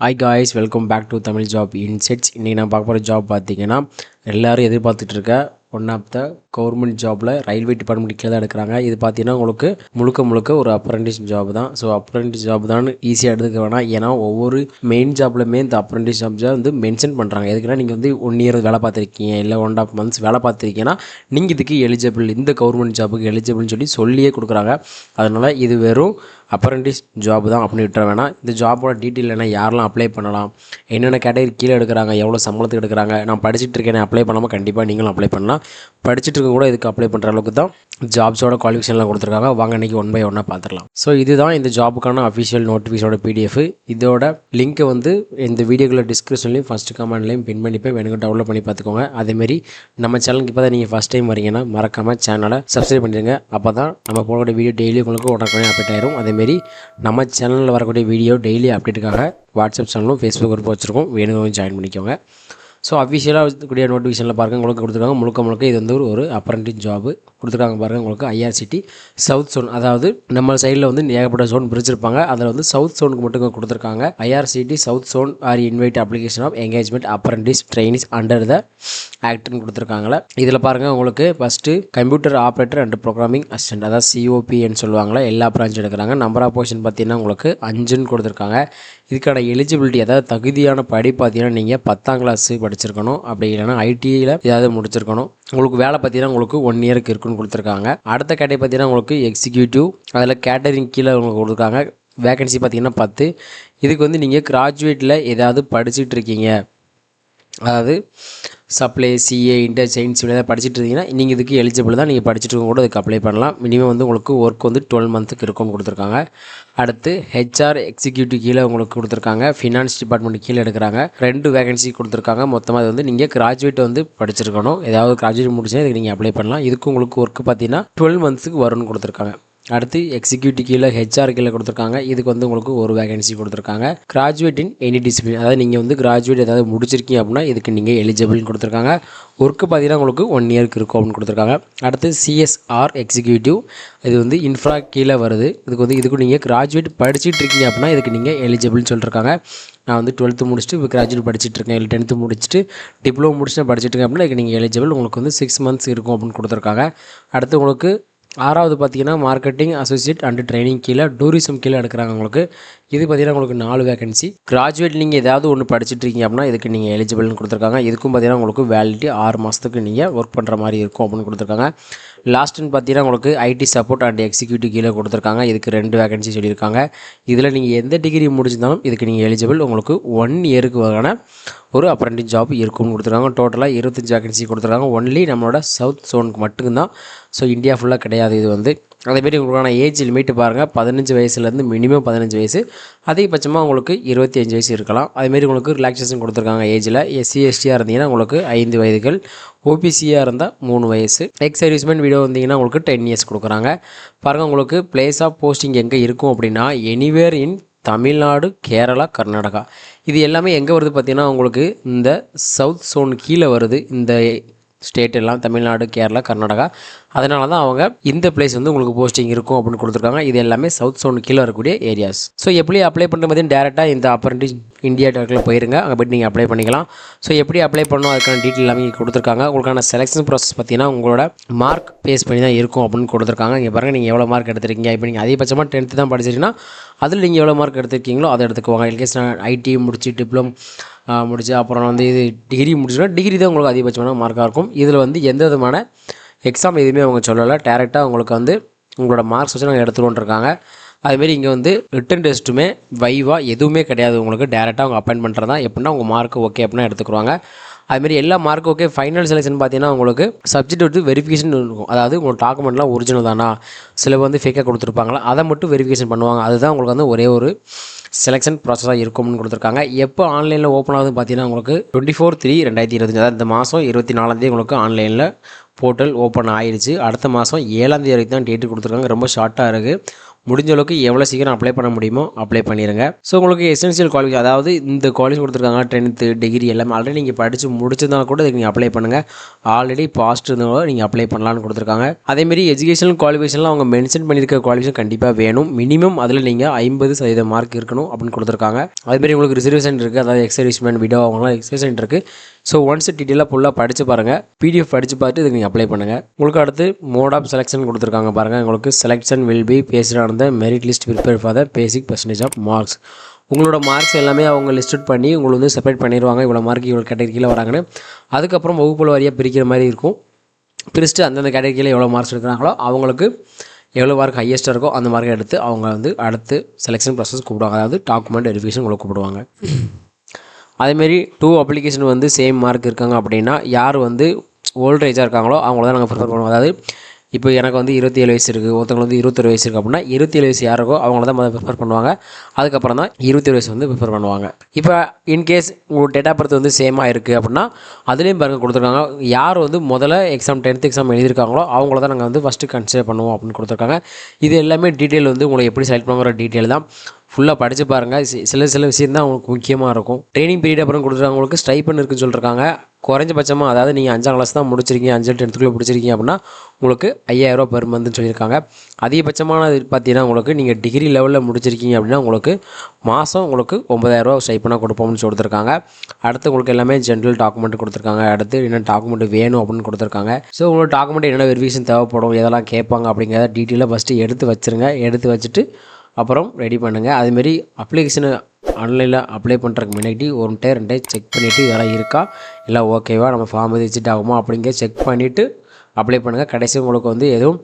Hi guys, welcome back to Tamil job insights. இன்றைக்கி நான் பார்க்க போகிற ஜாப் பார்த்தீங்கன்னா எல்லோரும் எதிர்பார்த்துட்டு இருக்க ஒன் ஆஃப் த கவர்மெண்ட் ஜாபில் ரயில்வே டிபார்ட்மெண்ட் கீழே தான் எடுக்கிறாங்க. இது பார்த்தீங்கன்னா உங்களுக்கு முழுக்க ஒரு அப்ரெண்டிஸ் ஜாப் தான். ஸோ அப்ரெண்டிஸ் ஜாப் தான் ஈஸியாக எடுத்துக்க வேணாம். ஏன்னா ஒவ்வொரு மெயின் ஜாப்லையுமே இந்த அப்ரெண்டிஸ் ஜாப் வந்து மென்ஷன் பண்ணுறாங்க. எதுக்குன்னா நீங்கள் வந்து 1 இயர் வேலை பார்த்துருக்கீங்க, இல்லை 1.5 months வேலை பார்த்துருக்கீங்கன்னா நீங்கள் இதுக்கு எலிஜிபிள், இந்த கவர்மெண்ட் ஜாபுக்கு எலிஜிபிள்னு சொல்லியே கொடுக்குறாங்க. அதனால் இது வெறும் அப்ரெண்டிஸ் ஜாப் தான் அப்படின்னு விட்டுற வேணாம். இந்த ஜாபோட டீட்டெயில் என்ன, யாரெல்லாம் அப்ளை பண்ணலாம், என்னென்ன கேட்டகரி கீழே எடுக்கிறாங்க, எவ்வளோ சம்பளத்துக்கு எடுக்கிறாங்க, நான் படிச்சுட்டு இருக்கேன் அப்ளை பண்ணாமல் கண்டிப்பாக நீங்களும் அப்ளை பண்ணலாம். படிச்சுட்டு இருக்க கூட இதுக்கு அப்ளை பண்ணுற அளவுக்கு தான் ஜாப்ஸோட குவாலிஃபிகேஷன்லாம் கொடுத்துருக்காங்க. வாங்க இன்றைக்கி 1 by 1 பார்த்துக்கலாம். ஸோ இதுதான் இந்த ஜாபுக்கான அஃபிஷியல் நோட்டிஃபிகேஷனோட PDF. இதோட லிங்க்கை வந்து இந்த வீடியோக்குள்ள டிஸ்கிரிப்ஷன்லையும் ஃபஸ்ட்டு கமெண்ட்லையும் பின் பண்ணிப்பேன், வேணுங்க டவுன்லோட் பண்ணி பார்த்துக்கோங்க. அதேமாரி நம்ம சேனலுக்கு இப்போ தான் நீங்கள் ஃபஸ்ட் டைம் வரீங்கன்னா மறக்காமல் சேனலை சப்ஸ்கிரைப் பண்ணிடுங்க. அப்போ தான் நம்ம போகக்கூடிய வீடியோ டெய்லி உங்களுக்கு உடனே அப்டேட் ஆயிரும். அதேமாரி நம்ம சேனலில் வரக்கூடிய வீடியோ டெய்லி அப்டேட்டுக்காக வாட்ஸ்அப் சேனலும் ஃபேஸ்புக் குரூப் வச்சுருக்கோம், வேணுங்க ஜாயின் பண்ணிக்கோங்க. ஸோ அஃபிஷியலாக இருக்கக்கூடிய நோட்டிஃபிகேஷனில் பாருங்கள் உங்களுக்கு கொடுத்துருக்காங்க. முழுக்க இது வந்து ஒரு அப்ரெண்டிஸ் ஜாப் கொடுத்துருக்காங்க. பாருங்கள் உங்களுக்கு IRCT சவுத் ஜோன், அதாவது நம்ம சைடில் வந்து ஏகப்பட்ட ஜோன் பிரிச்சிருப்பாங்க, அதில் வந்து சவுத் ஜோனுக்கு மட்டும் கொடுத்துருக்காங்க. IRCT south zone are invite application of engagement apprentice trainees under the ஆக்ட்னு கொடுத்துருக்காங்களே. இதில் பாருங்கள் உங்களுக்கு first computer operator and programming assistant, அதாவது COPன்னு சொல்லுவாங்களே, எல்லா பிரான்ச்சும் எடுக்கிறாங்க. நம்பர் ஆஃப் பொசிஷன் பார்த்தீங்கன்னா உங்களுக்கு 5ன்னு கொடுத்துருக்காங்க. இதுக்கான எலிஜிபிலிட்டி, அதாவது தகுதியான படி பார்த்தீங்கன்னா நீங்கள் 10ஆம் கிளாஸ் படிச்சிருக்கணும், அப்படி இல்லைன்னா ITயில் ஏதாவது முடிச்சிருக்கணும். உங்களுக்கு வேலை பார்த்தீங்கன்னா உங்களுக்கு 1 இயருக்கு இருக்குன்னு கொடுத்துருக்காங்க. அடுத்த கேட்டகரி பார்த்தீங்கன்னா உங்களுக்கு எக்ஸிக்யூட்டிவ், அதில் கேட்டரிங் கீழே உங்களுக்கு கொடுத்துருக்காங்க. வேகன்சி பார்த்தீங்கன்னா 10. இதுக்கு வந்து நீங்கள் கிராஜுவேட்டில் ஏதாவது படிச்சுட்டு இருக்கீங்க, அதாவது சப்ளை, CA, இன்டர் சயின்ஸ் ஏதாவது படிச்சுட்டு இருந்தீங்கன்னா நீங்கள் இதுக்கு எலிஜிபிள் தான். நீங்கள் படிச்சுட்டு கூட இதுக்கு அப்ளை பண்ணலாம். மினிமம் வந்து உங்களுக்கு ஒர்க் வந்து 12 months இருக்கும்னு கொடுத்துருக்காங்க. அடுத்து HR எக்ஸிக்யூட்டிவ் கீழே உங்களுக்கு கொடுத்துருக்காங்க. ஃபினான்ஸ் டிபார்ட்மெண்ட் கீழே எடுக்கிறாங்க. 2 வேகன்சி கொடுத்துருக்காங்க. மொத்தமாக இது வந்து நீங்கள் கிராஜுவேட் வந்து படிச்சிருக்கணும், ஏதாவது கிராஜுவேட் முடிச்சுன்னா இதுக்கு நீங்கள் அப்ளை பண்ணலாம். இதுக்கு உங்களுக்கு ஒர்க் பார்த்தீங்கன்னா 12 months வரும்னு கொடுத்துருக்காங்க. அடுத்து எக்ஸிக்யூட்டிவ் கீழே HR கீழே கொடுத்துருக்காங்க. இதுக்கு வந்து உங்களுக்கு ஒரு வேகன்சி கொடுத்துருக்காங்க. கிராஜுவேட் இன் எனி டிசிப்ளின், அதாவது நீங்கள் வந்து கிராஜுவேட் ஏதாவது முடிச்சிருக்கீங்க அப்படின்னா இதுக்கு நீங்கள் எலிஜிபிள்னு கொடுத்துருக்காங்க. ஒர்க்கு பார்த்தீங்கன்னா உங்களுக்கு 1 இயருக்கு இருக்கும் அப்படின்னு கொடுத்துருக்காங்க. அடுத்து CSR எக்ஸிக்யூட்டிவ், இது வந்து இன்ஃப்ரா கீழே வருது. இதுக்கு நீங்கள் கிராஜுவேட் படிச்சுட்டு இருக்கீங்க அப்படின்னா இதுக்கு நீங்கள் எலிஜிபிள்னு சொல்லியிருக்காங்க. நான் வந்து 12th முடிச்சுட்டு இப்போ கிராஜுவேட் படிச்சுட்டு இருக்கேன், இல்லை 10th முடிச்சுட்டு டிப்ளமோ முடிச்சுட்டு படிச்சுட்டு இருக்கேன் அப்படின்னா இதுக்கு நீங்கள் எலிஜிபிள். உங்களுக்கு வந்து 6 months இருக்கும் அப்படின்னு கொடுத்துருக்காங்க. அடுத்து உங்களுக்கு 6வது பார்த்தீங்கன்னா மார்க்கெட்டிங் அசோசியேட் அண்ட் ட்ரைனிங் கீழே டூரிசம் கீழே எடுக்கிறாங்க. உங்களுக்கு இது பார்த்தீங்கன்னா உங்களுக்கு 4 வேகன்சி. கிராஜுவேட் நீங்கள் ஏதாவது ஒன்று படிச்சுட்டு இருக்கீங்க அப்படின்னா இதுக்கு நீங்கள் எலிஜிபிள்னு கொடுத்துருக்காங்க. இதுக்கும் பார்த்தீங்கன்னா உங்களுக்கு வேலிடிட்டி 6 மாதத்துக்கு நீங்கள் ஒர்க் பண்ணுற மாதிரி இருக்கும் அப்படின்னு கொடுத்துருக்காங்க. லாஸ்ட்டுன்னு பார்த்தீங்கன்னா உங்களுக்கு IT சப்போர்ட் அண்ட் எக்ஸிக்யூட்டிவ் கீழே கொடுத்துருக்காங்க. இதுக்கு 2 வேகன்சி சொல்லியிருக்காங்க. இதில் நீங்கள் எந்த டிகிரி முடிச்சிருந்தாலும் இதுக்கு நீங்கள் எலிஜிபிள். உங்களுக்கு 1 இயருக்கு வகையான ஒரு அப்ரெண்டிஸ் ஜாப் இருக்கும்னு கொடுத்துருக்காங்க. டோட்டலாக 25 வேகன்சி கொடுத்துருக்காங்க. ஒன்லி நம்மளோட சவுத் ஜோனுக்கு மட்டும்தான். ஸோ இந்தியா ஃபுல்லாக கிடையாது இது வந்து. அதேமாரி உங்களுக்கான ஏஜ் லிமிட் பாருங்கள், 15 வயசுலேருந்து மினிமம் 15 வயசு, அதிகபட்சமாக உங்களுக்கு 25 வயசு இருக்கலாம். அதேமாரி உங்களுக்கு ரிலாக்ஸேஷன் கொடுத்துருக்காங்க ஏஜில். SC STயாக இருந்தீங்கன்னா உங்களுக்கு 5 வயதுகள், OBCயாக இருந்தால் 3 வயசு, எக்ஸ் சர்வீஸ்மேன் வீடியோ வந்தீங்கன்னா உங்களுக்கு 10 years கொடுக்குறாங்க. பாருங்கள் உங்களுக்கு பிளேஸ் ஆஃப் போஸ்டிங் எங்கே இருக்கும் அப்படின்னா எனிவேர் இன் தமிழ்நாடு, கேரளா, கர்நாடகா. இது எல்லாமே எங்கே வருது பார்த்தீங்கன்னா உங்களுக்கு இந்த சவுத் ஜோன் கீழே வருது. இந்த ஸ்டேட் எல்லாம் தமிழ்நாடு, கேரளா, கர்நாடகா. அதனால தான் அவங்க இந்த பிளேஸ் வந்து உங்களுக்கு போஸ்டிங் இருக்கும் அப்படின்னு கொடுத்துருக்காங்க. இது எல்லாமே சவுத் ஜோன் கீழே வரக்கூடிய ஏரியாஸ். ஸோ எப்படி அப்ளை பண்ணுற மாதிரி டேரெக்டாக இந்த அப்ரெண்டிஸ் இந்தியா டாக்கில் போயிருங்க, அங்கே போய்ட்டு நீங்கள் அப்ளை பண்ணிக்கலாம். ஸோ எப்படி அப்ளை பண்ணணும் அதுக்கான டீட்டெயில் எல்லாமே கொடுத்துருக்காங்க. உங்களுக்கான செலெக்ஷன் ப்ராசஸ் பார்த்தீங்கன்னா உங்களோட மார்க் பேஸ் பண்ணி தான் இருக்கும் அப்படின்னு கொடுத்துருக்காங்க. இங்கே பாருங்கள் நீங்கள் எவ்வளோ மார்க் எடுத்திருக்கீங்க. இப்போ நீங்கள் அதிகபட்சமாக 10th தான் படிச்சிருக்கீங்கன்னா அதில் நீங்கள் எவ்வளோ மார்க் எடுத்திருக்கீங்களோ அதை எடுத்துக்குவாங்க. இன்கேஸ் நான் IT முடிச்சு டிப்ளமோ முடிச்சு அப்புறம் வந்து இது டிகிரி முடிச்சுன்னா டிகிரி தான் உங்களுக்கு அதிகபட்சமான மார்க்காக இருக்கும். இதில் வந்து எந்த விதமான எக்ஸாம் எதுவுமே அவங்க சொல்லலை, டேரெக்டாக உங்களுக்கு வந்து உங்களோட மார்க்ஸ் வச்சு நாங்கள் எடுத்துகிட்டு. அதுமாரி இங்கே வந்து ரிட்டன் டெஸ்ட்டுமே வைவா எதுவுமே கிடையாது. உங்களுக்கு டேரெக்டாக அவங்க அப்பாயின்ட் பண்ணுறது தான். எப்படின்னா உங்கள் மார்க்கு ஓகே அப்படின்னா எடுத்துக்குவாங்க. அதுமாரி எல்லா மார்க்கும் ஓகே. ஃபைனல் செலெக்ஷன் பார்த்தீங்கன்னா உங்களுக்கு சப்ஜெக்ட் வந்து வெரிஃபிகேஷன் இருக்கும். அதாவது உங்கள் டாக்குமெண்ட்லாம் ஒரிஜினல் தானா, சில வந்து ஃபேக்காக கொடுத்துருப்பாங்களா, அதை மட்டும் வெரிஃபிகேஷன் பண்ணுவாங்க. அதுதான் உங்களுக்கு வந்து ஒரே ஒரு செலெக்ஷன் ப்ராசஸாக இருக்கும்னு கொடுத்துருக்காங்க. எப்போ ஆன்லைனில் ஓப்பன் ஆகுதுன்னு பார்த்தீங்கன்னா உங்களுக்கு 24/3/2025, அதாவது இந்த மாதம் 24 உங்களுக்கு ஆன்லைனில் போர்ட்டல் ஓப்பன் ஆயிடுச்சு. அடுத்த மாதம் 7 வரைக்கும் தான் டேட்டு கொடுத்துருக்காங்க. ரொம்ப ஷார்ட்டாக இருக்குது. முடிஞ்ச அளவுக்கு எவ்வளோ சீக்கிரம் அப்ளை பண்ண முடியுமோ அப்ளை பண்ணிடுங்க. ஸோ உங்களுக்கு எசென்ஷியல் குவாலிஃபிகேஷன் அதாவது இந்த குவாலிஃபிகேஷன் கொடுத்துருக்காங்க 10th டிகிரி எல்லாமே ஆல்ரெடி நீங்கள் படித்து முடிச்சிருந்தாலும் கூட இதுக்கு நீங்கள் அப்ளை பண்ணுங்கள். ஆல்ரெடி பாஸ்ட் இருந்தாலும் நீங்கள் அப்ளை பண்ணலான்னு கொடுத்துருக்காங்க. அதேமாரி எஜுகேஷனல் குவாலிஃபிகேஷன்லாம் அவங்க மென்ஷன் பண்ணியிருக்க குவாலிஃபிகேஷன் கண்டிப்பாக வேணும். மினிமம் அதில் நீங்கள் 50% மார்க் இருக்கணும் அப்படின்னு கொடுத்துருக்காங்க. அதேமாரி உங்களுக்கு ரிசர்வேஷன் இருக்குது, அதாவது எக்ஸர்வீஸ்மேன் விடோ அவங்களாம் எக்ஸர்வேஷன் இருக்குது. ஸோ ஒன்ஸ் டீட்டெயிலாக ஃபுல்லாக படித்து பாருங்கள். PDF படித்து பார்த்துட்டு இதுக்கு நீங்கள் அப்ளை பண்ணுங்கள். உங்களுக்கு அடுத்து மோட் ஆஃப் செலெக்ஷன் கொடுத்துருக்காங்க பாருங்கள். உங்களுக்கு selection will be based on the merit list prepare for the basic percentage of marks. உங்களோட மார்க்ஸ் எல்லாமே அவங்க லிஸ்ட் பண்ணி உங்களுக்கு வந்து செப்பரேட் பண்ணிடுவாங்க. இவ்வளோ மார்க் இவ்வளோ கேட்டகரியில் வராங்கன்னு. அதுக்கப்புறம் வகுப்புல வாரியாக பிரிக்கிற மாதிரி இருக்கும். பிரிச்சுட்டு அந்தந்த கேட்டகரியில் எவ்வளோ மார்க்ஸ் எடுக்கிறாங்களோ அவங்களுக்கு எவ்வளோ மார்க் ஹையஸ்ட்டாக இருக்கோ அந்த மார்க்கை எடுத்து அவங்க வந்து அடுத்து செலெக்ஷன் ப்ராசஸ் கூப்பிடுவாங்க. அதாவது டாக்குமெண்ட் வெரிஃபிகேஷன் உங்களை கூப்பிடுவாங்க. அதேமாரி 2 அப்ளிகேஷன் வந்து சேம் மார்க் இருக்காங்க அப்படின்னா யார் வந்து ஓல்டு ஏஜாக இருக்காங்களோ அவங்கள தான் நாங்கள் ப்ரிஃபர் பண்ணுவோம். அதாவது இப்போ எனக்கு வந்து 27 வயசு இருக்குது, ஒருத்தவங்களுக்கு வந்து 21 வயசு இருக்குது அப்படின்னா 27 வயசு யார் இருக்கோ அவங்கள தான் ப்ரிஃபர் பண்ணுவாங்க. அதுக்கப்புறம் தான் 27 வயசு வந்து ப்ரிஃபர் பண்ணுவாங்க. இப்போ இன்கேஸ் உங்கள் டேட் ஆஃப் பர்த் வந்து சேமாக இருக்குது அப்படின்னா அதுலேயும் பாருங்கள் கொடுத்துருக்காங்க. யார் வந்து முதல்ல எக்ஸாம் 10th எக்ஸாம் எழுதியிருக்காங்களோ அவங்கள தான் நாங்கள் வந்து ஃபஸ்ட்டு கன்சிடர் பண்ணுவோம் அப்படின்னு கொடுத்துருக்காங்க. இது எல்லாமே டீட்டெயில் வந்து உங்களை எப்படி செலக்ட் பண்ணுற டீட்டெயில் தான். ஃபுல்லாக படித்து பாருங்கள். சில விஷயம் தான் அவங்களுக்கு முக்கியமாக இருக்கும். ட்ரைனிங் பீரியட் அப்புறம் கொடுத்துருக்காங்களுக்கு ஸ்டைப்பன் இருக்குன்னு சொல்லியிருக்காங்க. குறைஞ்சபட்சமாக அதாவது நீங்கள் 5ஆம் கிளாஸ் தான் முடிச்சிருக்கீங்க, 5 10th முடிச்சிருக்கீங்க அப்படின்னா உங்களுக்கு 5000 ரூபா பெர் மந்த்னு சொல்லியிருக்காங்க. அதிகபட்சமானது பார்த்தீங்கன்னா உங்களுக்கு நீங்கள் டிகிரி லெவலில் முடிச்சிருக்கீங்க அப்படின்னா உங்களுக்கு மாதம் உங்களுக்கு 9000 ரூபா ஸ்டைப்பனாக கொடுப்போம்னு கொடுத்துருக்காங்க. அடுத்து உங்களுக்கு எல்லாமே ஜென்ரல் டாக்குமெண்ட் கொடுத்துருக்காங்க. அடுத்து என்ன டாக்குமெண்ட் வேணும் அப்படின்னு கொடுத்துருக்காங்க. ஸோ உங்களுக்கு டாக்குமெண்ட் என்னென்ன வெரிஃபிகேஷன் தேவைப்படும், எதெல்லாம் கேட்பாங்க அப்படிங்கிறத டீட்டெயிலாக ஃபஸ்ட்டு எடுத்து வச்சுருங்க. எடுத்து வச்சுட்டு அப்புறம் ரெடி பண்ணுங்கள். அதுமாரி அப்ளிகேஷனை ஆன்லைனில் அப்ளை பண்ணுறதுக்கு முன்னாடி 1 டைம் 2 டைம் செக் பண்ணிவிட்டு இதெல்லாம் இருக்கா இல்லை ஓகேவா நம்ம ஃபார்ம் எது விசிட் ஆகுமா அப்படிங்கிற செக் பண்ணிவிட்டு அப்ளை பண்ணுங்கள். கடைசி உங்களுக்கு வந்து எதுவும்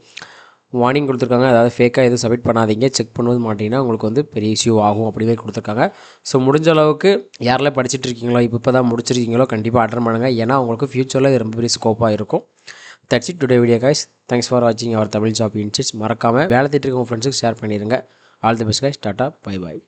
வார்னிங் கொடுத்துருக்காங்க. அதாவது ஃபேக்காக எதுவும் சப்மிட் பண்ணாதீங்க. செக் பண்ணுவது மாட்டிங்கன்னா உங்களுக்கு வந்து பெரிய இஷ்யூ ஆகும் அப்படிவே கொடுத்துருக்காங்க. ஸோ முடிஞ்ச அளவுக்கு யாரெல்லாம் படிச்சுட்டு இருக்கீங்களோ இப்போ தான் முடிச்சிருக்கீங்களோ கண்டிப்பாக அட்டன் பண்ணுங்கள். ஏன்னா உங்களுக்கு ஃப்யூச்சரில் இது ரொம்ப பெரிய ஸ்கோப்பாக இருக்கும். That's it today video guys. Thanks for வாட்சிங் அவர் தமிழ் ஜாப் இன்சைட்ஸ். மறக்காமல் வேலை தேடிட்டு உங்கள் ஃப்ரெண்ட்ஸுக்கு ஷேர் பண்ணிடுங்க. All the best guys. Tata bye bye.